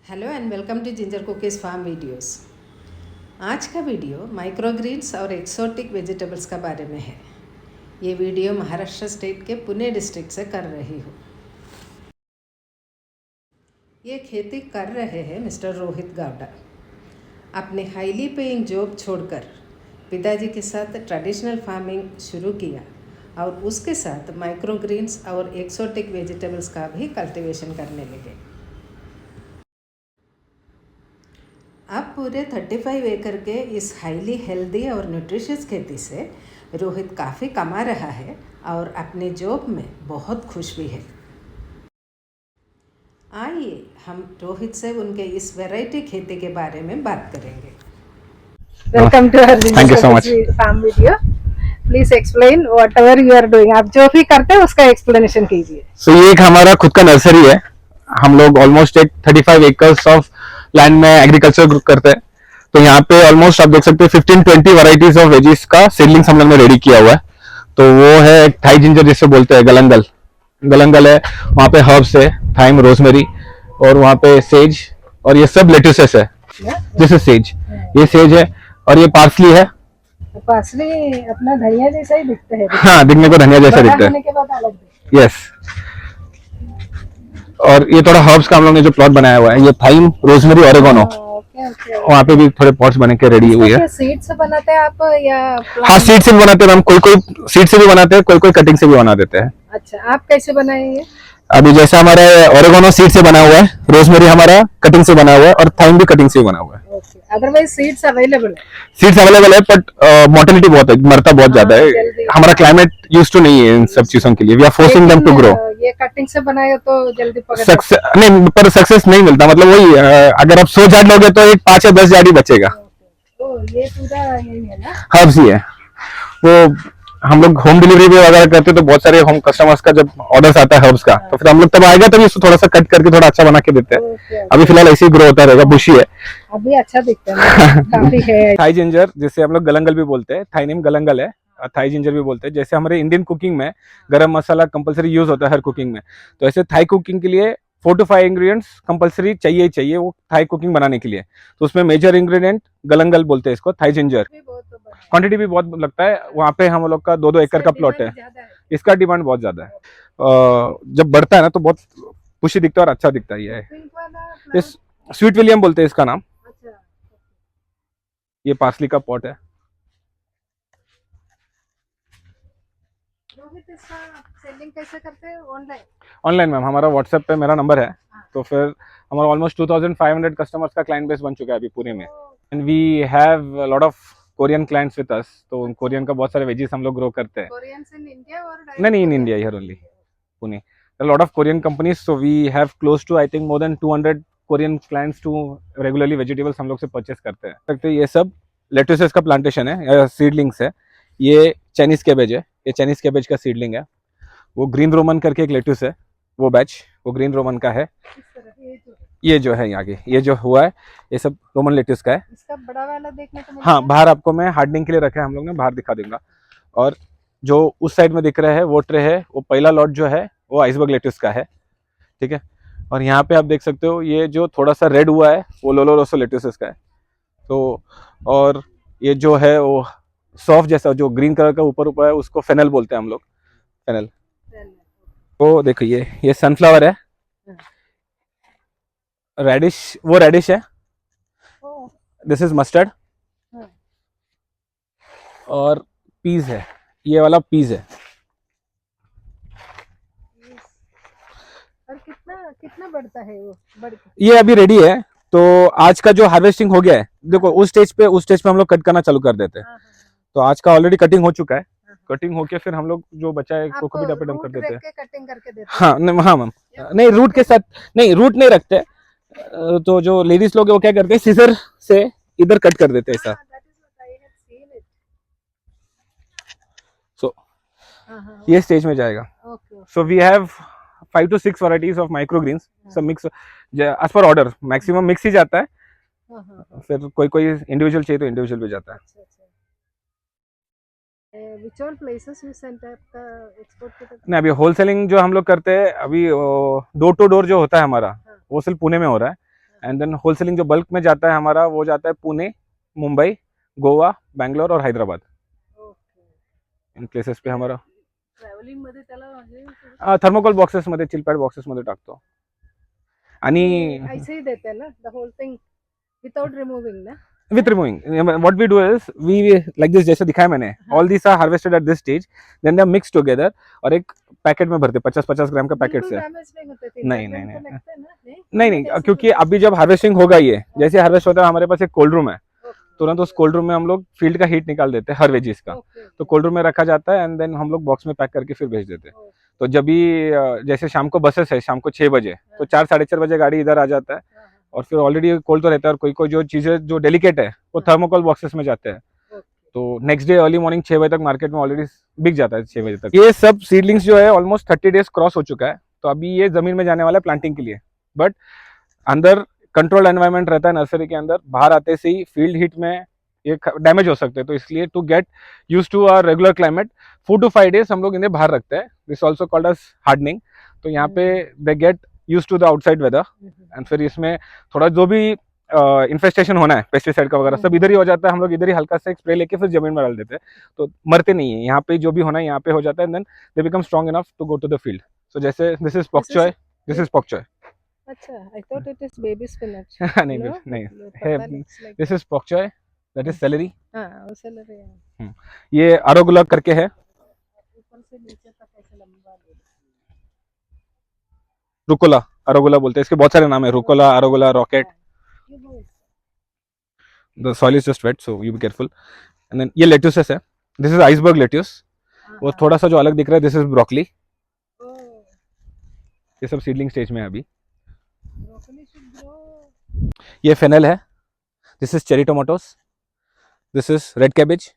Hello and welcome to Ginger Cookies Farm videos. आज का video microgreens और exotic vegetables का बारे में है। ये वीडियो महाराष्ट्र स्टेट के पुणे डिस्ट्रिक्ट से कर रही हूँ। ये खेती कर रहे हैं मिस्टर रोहित गावड़ा। अपने हाईली पेइंग जॉब छोड़कर पिताजी के साथ ट्रेडिशनल फार्मिंग शुरू किया और उसके साथ माइक्रोग्रीन्स और एक्सोटिक वेजिटेबल्स का भी कल्टीवेशन करने लगे। अब पूरे 35 एकड़ के इस हाईली हेल्दी और न्यूट्रिशियस खेती से रोहित काफ़ी कमा रहा है और अपने जॉब में बहुत खुश भी है। आइए हम रोहित से उनके इस वैरायटी खेती के बारे में बात करेंगे। Welcome to Thank you so much. Farm video. Please explain whatever you are doing. आप जो भी करते हैं उसका एक्सप्लेनेशन कीजिए। ये एक हमारा खुद का नर्सरी है। हम लोग ऑलमोस्ट एक 35 एकर्स ऑफ लैंड में एग्रीकल्चर करते हैं। तो यहाँ पे ऑलमोस्ट आप देख सकते हैं 15-20 वैरायटीज ऑफ वेजीज का सीडलिंग्स हम लोग ने रेडी किया हुआ है। तो वो है थाई जिंजर जिसे बोलते हैं, गलंगल है, वहाँ पे हर्ब्स है, थाइम, रोजमेरी, और वहाँ पे सेज, और ये सब लेट्यूसेस है। दिस इज सेज, ये सेज है, और ये पार्सली है। पार्सली अपना धनिया जैसा ही दिखता है। हाँ, दिखने को धनिया जैसा दिखता है। के बाद अलग दिखता यस। और ये थोड़ा हर्ब्स का हम लोग ने जो प्लॉट बनाया हुआ है, ये थाइम, रोजमेरी, ओरेगोनो, वहाँ पे भी थोड़े पॉट्स बन के रेडी हुई है। सीड से बनाते हैं आप या हाँ, सीड से भी बनाते हैं हम। कोई सीड से भी बनाते हैं, कोई कटिंग से भी बना देते हैं। अच्छा, आप कैसे बनाएंगे? अभी जैसे हमारे ओरेगोनो सीड से बना हुआ है, रोजमेरी हमारा कटिंग से बना हुआ है, और थाइम भी कटिंग से बना हुआ है। अदरवाइज सीड्स अवेलेबल है? सीड्स अवेलेबल है, बट मोर्टेलिटी बहुत है, मरता बहुत ज्यादा है। हमारा क्लाइमेट यूज टू नहीं है इन सब चीजों के लिए। We are forcing them to grow. ये कटिंग से बनाए तो जल्दी पकड़ नहीं, पर सक्सेस नहीं मिलता। मतलब वही, अगर आप 100 झाड़ लोगे तो एक 5 या 10 झाड़ ही बचेगा। तो ये पूरा यही है ना, हर्ब्स ही है वो। हम लोग होम डिलीवरी भी वगैरह करते हैं, तो बहुत सारे होम कस्टमर्स का जब ऑर्डर्स आता है हर्ब्स का, तो फिर हम लोग तब आएगा तभी इसको थोड़ा सा कट करके थोड़ा अच्छा बना के देते हैं। अभी फिलहाल ऐसे ही ग्रो होता रहेगा, बुशी है। अभी अच्छा दिखता है, काफी है। थाई जिंजर जिसे हम लोग गलंगल भी बोलते हैं, थाई नेम गलंगल है, थाई जिंजर भी बोलते हैं। जैसे हमारे इंडियन कुकिंग में गरम मसाला कंपलसरी यूज होता है हर कुकिंग में, तो ऐसे थाई कुकिंग के लिए 4 to 5 इंग्रेडिएंट्स कंपलसरी चाहिए ही चाहिए वो थाई कुकिंग बनाने के लिए। तो उसमें मेजर इंग्रेडिएंट गलंगल बोलते हैं इसको, थाई जिंजर। क्वांटिटी भी बहुत लगता है। वहाँ पे हम लोग का 2-2 एकड़ का प्लॉट है। इसका डिमांड बहुत ज्यादा है। जब बढ़ता है ना तो बहुत खुशी दिखता है और अच्छा दिखता है। ये स्वीट विलियम बोलते हैं इसका नाम। ये पार्सली का पॉट है। सेलिंग कैसे करते हैं? ऑनलाइन मैम, हमारा व्हाट्सएप पे मेरा नंबर है। तो फिर हमारा ऑलमोस्ट 2500 कस्टमर्स का क्लाइंट बेस बन चुका है अभी पुणे में। And we have lot of Korean clients with us. तो कोरियन का बहुत सारे वेजीज हम लोग ग्रो करते हैं। कोरियंस इन इंडिया और नहीं, in India here only, Pune. Lot of Korean companies, so we have close to I think more than 200 Korean clients to regularly vegetables हम लोग से परचेस करते हैं। ये सब लेट्यूसेस का प्लांटेशन है, सीडलिंग्स है। ये चाइनीज कैबेज है, ये चाइनीज कैबेज का सीडलिंग है। वो ग्रीन रोमन करके एक लेट्यूस है, वो बैच वो ग्रीन रोमन का है। ये जो है आगे, ये जो हुआ है, ये सब रोमन लेट्यूस का है। इसका बड़ा वाला देखने को मिलेगा? हाँ, बाहर आपको मैं हार्डनिंग के लिए रखा है हम लोग ने, बाहर दिखा दूंगा। और जो उस साइड में दिख रहा है वो ट्रे है, वो पहला लॉट जो है वो आइसबर्ग लेट्यूस का है, ठीक है। और यहाँ पे आप देख सकते हो ये जो थोड़ा सा रेड हुआ है वो लोलो रोसो लेट्यूस का है। तो और ये जो है वो सॉफ्ट जैसा जो ग्रीन कलर का ऊपर है उसको फेनल बोलते हैं हम लोग, फेनल। वो देखो ये सनफ्लावर है, रेडिश, वो रेडिश है। This is mustard. और पीज है, ये वाला पीज है। और कितना बढ़ता है वो? ये अभी रेडी है। तो आज का जो हार्वेस्टिंग हो गया है, देखो उस स्टेज पे हम लोग कट करना चालू कर देते हैं। तो आज का ऑलरेडी कटिंग हो चुका है। कटिंग होके फिर हम लोग जो बचा है उसको भी डपे डम कर देते हैं। कटिंग करके देते हैं? हाँ मैम, नहीं रूट के साथ नहीं, रूट नहीं रखते। तो जो लेडीज लोग है वो क्या करते हैं, सीजर से इधर कट कर देते हैं ऐसा। सो ये स्टेज में जाएगा। So we have 5 to 6 varieties of microgreens, सब mix as per order. Maximum mix ही जाता है, फिर कोई इंडिविजुअल चाहिए तो इंडिविजुअल भी जाता है। which all places you sent आपका export के तक? नहीं, अभी होलसेलिंग जो हम लोग करते हैं अभी डोर टू डोर जो होता है हमारा वो सिर्फ पुणे में हो रहा है। एंड देन होलसेलिंग जो बल्क में जाता है हमारा वो जाता है पुणे, मुंबई, गोवा, बैंगलोर और हैदराबाद, इन प्लेसेस पे हमारा ट्रॅव्हलिंग मध्ये त्याला म्हणजे थर्मोकोल बॉक्सेस मध्ये, चिलपॅड बॉक्सेस मध्ये टाकतो आणि ऐसे ही देते हैं ना the whole thing without removing ना? with removing. What we do is we like this, जैसे दिखाया मैंने, all these are harvested at this stage, then they are mixed together और एक पैकेट में भरते 50-50 ग्राम का पैकेट से। डैमेज नहीं होते थे, नहीं, डैमेज नहीं, तो नहीं। लगता है ना? नहीं, क्योंकि अभी जब हार्वेस्टिंग होगा ये जैसे हार्वेस्ट होता है हमारे पास एक कोल्ड रूम है, तुरंत उस कोल्ड रूम में हम लोग फील्ड का हीट निकाल देते हैं हर वेजिस का, तो कोल्ड रूम में रखा जाता है एंड देन हम लोग बॉक्स में पैक करके फिर भेज देते हैं। तो जब भी जैसे शाम को बसेस है शाम को 6 बजे, तो 4-4:30 बजे गाड़ी इधर आ जाता है और फिर ऑलरेडी कोल्ड तो रहता है और कोई जो चीजें जो डेलिकेट है वो थर्मोकोल बॉक्सेस में जाते हैं, तो नेक्स्ट डे अर्ली मॉर्निंग 6 बजे तक मार्केट में ऑलरेडी बिक जाता है 6 बजे तक। ये सब सीडलिंग्स जो है ऑलमोस्ट 30 डेज क्रॉस हो चुका है, तो अभी ये जमीन में जाने वाला है प्लांटिंग के लिए, बट अंदर कंट्रोल्ड एनवायरनमेंट रहता है नर्सरी के अंदर, बाहर आते से ही फील्ड हीट में ये डैमेज हो सकते हैं, तो इसलिए to get use to our regular climate 4 to 5 days हम लोग इन्हें बाहर रखते हैं, this also called as hardening. तो यहाँ पे they get use to the outside weather and फिर इसमें थोड़ा जो भी इन्फेस्टेशन होना है पेस्टिसाइड का वगैरह सब इधर ही हो जाता है, हम लोग इधर ही हल्का सा एक स्प्रे लेके फिर जमीन में डाल देते हैं, तो मरते नहीं है, यहाँ पे जो भी होना है यहाँ पे हो जाता है, then they become strong enough to go to the field. So जैसे this is pak choi, this is pak choi. अच्छा, I thought it is baby spinach. नहीं No? नहीं, पता नहीं, it's like- this is pak चॉय, that is salary. हाँ, वो celery है। ये अरोगुला करके है, ऊपर से नीचे तक ऐसे लंबा ले। रुकोला, अरोगुला बोलते हैं, इसके बहुत सारे नाम है, रुकोला, अरोगुला, रॉकेट। ये वो है। The soil is just wet so you be careful. And then ये लेट्यूसेस है, दिस इज आइसबर्ग लेट्यूस, वो थोड़ा सा जो अलग दिख रहा है दिस इज ब्रोकली, Oh, ये सब सीडलिंग स्टेज में है अभी। broccoli should grow. ये फेनल है, this is cherry Tomatoes, this is red cabbage,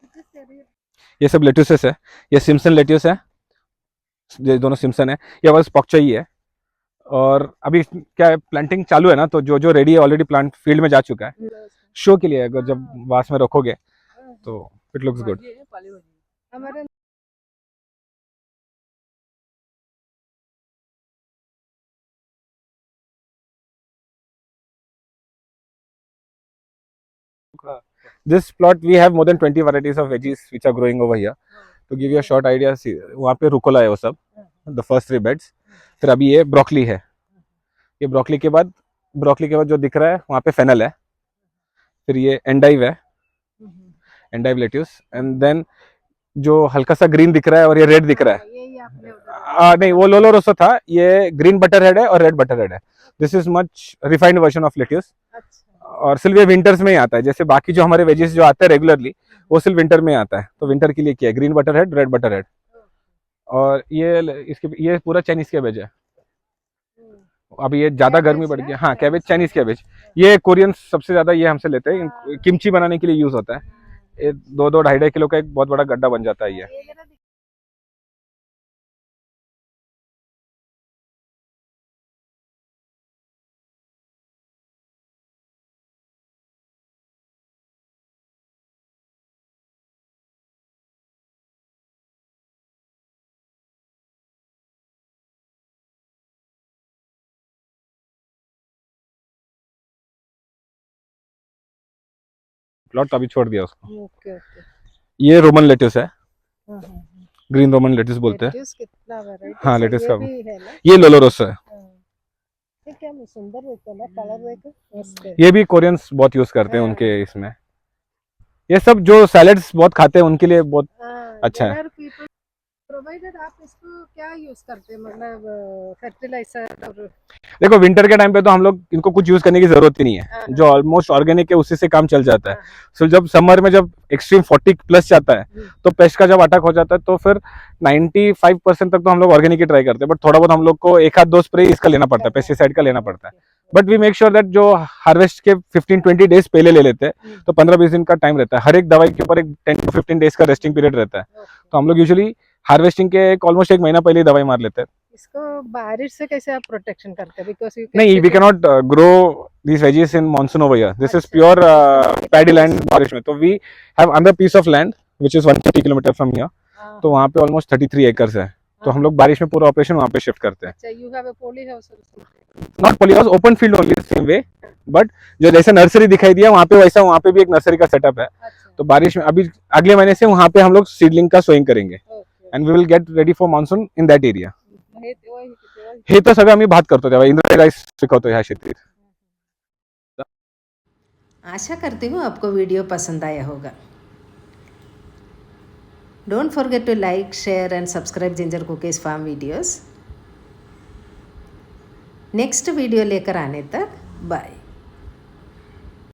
It is cherry. ये सब लेट्यूसेस है, ये सिम्सन लेट्यूस है, ये दोनों सिम्सन है, ये बस पॉक चाहिए है। और अभी क्या है प्लांटिंग चालू है ना, तो जो जो रेडी है ऑलरेडी प्लांट फील्ड में जा चुका है, शो के लिए अगर जब वास में रखोगे तो इट लुक्स गुड। हमारे This plot we have more than 20 varieties of veggies which are growing over here. To give you a short idea, see, वहाँ पे रुकोला है वो सब, the first 3 beds। फिर अभी ये ब्रोकली है, ये ब्रोकली के बाद जो दिख रहा है वहाँ पे फेनल है, फिर ये एंडाइव है, एंडाइव लेट्यूस, एंड देन जो हल्का सा ग्रीन दिख रहा है और ये रेड दिख रहा है, यही आपने उधर नहीं वो लोलो रोसो था, ये ग्रीन बटर हेड है और रेड बटर हेड है। This is much refined version of lettuce, अच्छा और सिर्फ ये विंटर्स में ही आता है, जैसे बाकी जो हमारे वेजेस जो आते हैं रेगुलरली वो सिर्फ विंटर में आता है, तो विंटर के लिए किया है green butter head, red butter head. और ये इसके ये पूरा चाइनीज कैबेज है, अभी ये ज्यादा गर्मी बढ़ गई, हाँ कैबेज, चाइनीज कैबेज, ये कोरियन सबसे ज्यादा ये हमसे लेते हैं, किमची बनाने के लिए यूज होता है, ये 2-2 2.5 किलो का एक बहुत बड़ा गड्ढा बन जाता है ये। ये जरा प्लॉट तो अभी छोड़ दिया उसको। Okay okay. ये रोमन लेट्यूस है, हाँ हाँ। ग्रीन रोमन लेट्यूस बोलते हैं, लेट्यूस कितना वैरायटी? हाँ, लेट्यूस का- भी है ना? ये लोलोरोस है, हाँ। ये क्या सुंदर रहता है ना, कलर देखो मस्त है। ये भी कोरियंस बहुत यूज करते हैं हाँ। उनके इसमें, ये सब जो सैलेड्स बहुत खाते हैं उनके लिए बहुत हाँ, अच्छा है। there are people provided आप इसको क्या यूज करते हैं, मतलब फर्टिलाइजर और देखो विंटर के टाइम पे तो हम लोग इनको कुछ यूज करने की जरूरत ही नहीं है, हाँ। जो ऑलमोस्ट ऑर्गेनिक है उसी से काम चल जाता है। हाँ। सो जब समर में जब एक्सट्रीम 40+ जाता है तो पेस्ट का जब अटैक हो जाता है तो फिर 95% तक तो हम लोग ऑर्गेनिक ही ट्राई करते हैं, बट थोड़ा बहुत हम लोग को 1-2 स्प्रे इसका लेना पड़ता है, पेस्टिसाइड का लेना पड़ता है, but we make sure that जो हार्वेस्ट के 15-20 डेज पहले ले लेते हैं, तो 15-20 दिन का टाइम रहता है, हर एक दवाई के ऊपर एक 10 to 15 डेज का रेस्टिंग पीरियड रहता है, तो हम लोग यूजुअली हार्वेस्टिंग के ऑलमोस्ट 1 महीना पहले ही दवाई मार लेते हैं। इसको बारिश से कैसे आप प्रोटेक्शन करते हैं? बिकॉज नहीं, we can not grow these veggies in monsoon over here. This is pure paddy land बारिश में, तो we have another piece of land which is 150 kilometre from here, तो वहाँ पे ऑलमोस्ट 33 एकर्स है। तो हम लोग बारिश में पूरा ऑपरेशन वहाँ पे शिफ्ट करते हैं। अच्छा, you have a poly house also. Not poly house, open field only, same way, but जो जैसे नर्सरी दिखाई दिया वहाँ पे वैसा वहाँ पे भी एक नर्सरी का सेटअप है। अच्छा, तो बारिश में अभी अगले महीने से वहाँ पे हम लोग सीडलिंग का सोइंग करेंगे okay. And we will get ready for monsoon in that area. तेव्हा हे तर सगळं आम्ही भात करतो तेव्हा, इंद्रायणी राईस पिकवतो ह्या शेतीत। आशा करती हूँ आपको वीडियो पसंद आया होगा। Don't forget to like, share and subscribe Ginger Cookies Farm videos. Next video लेकर आने तक बाय।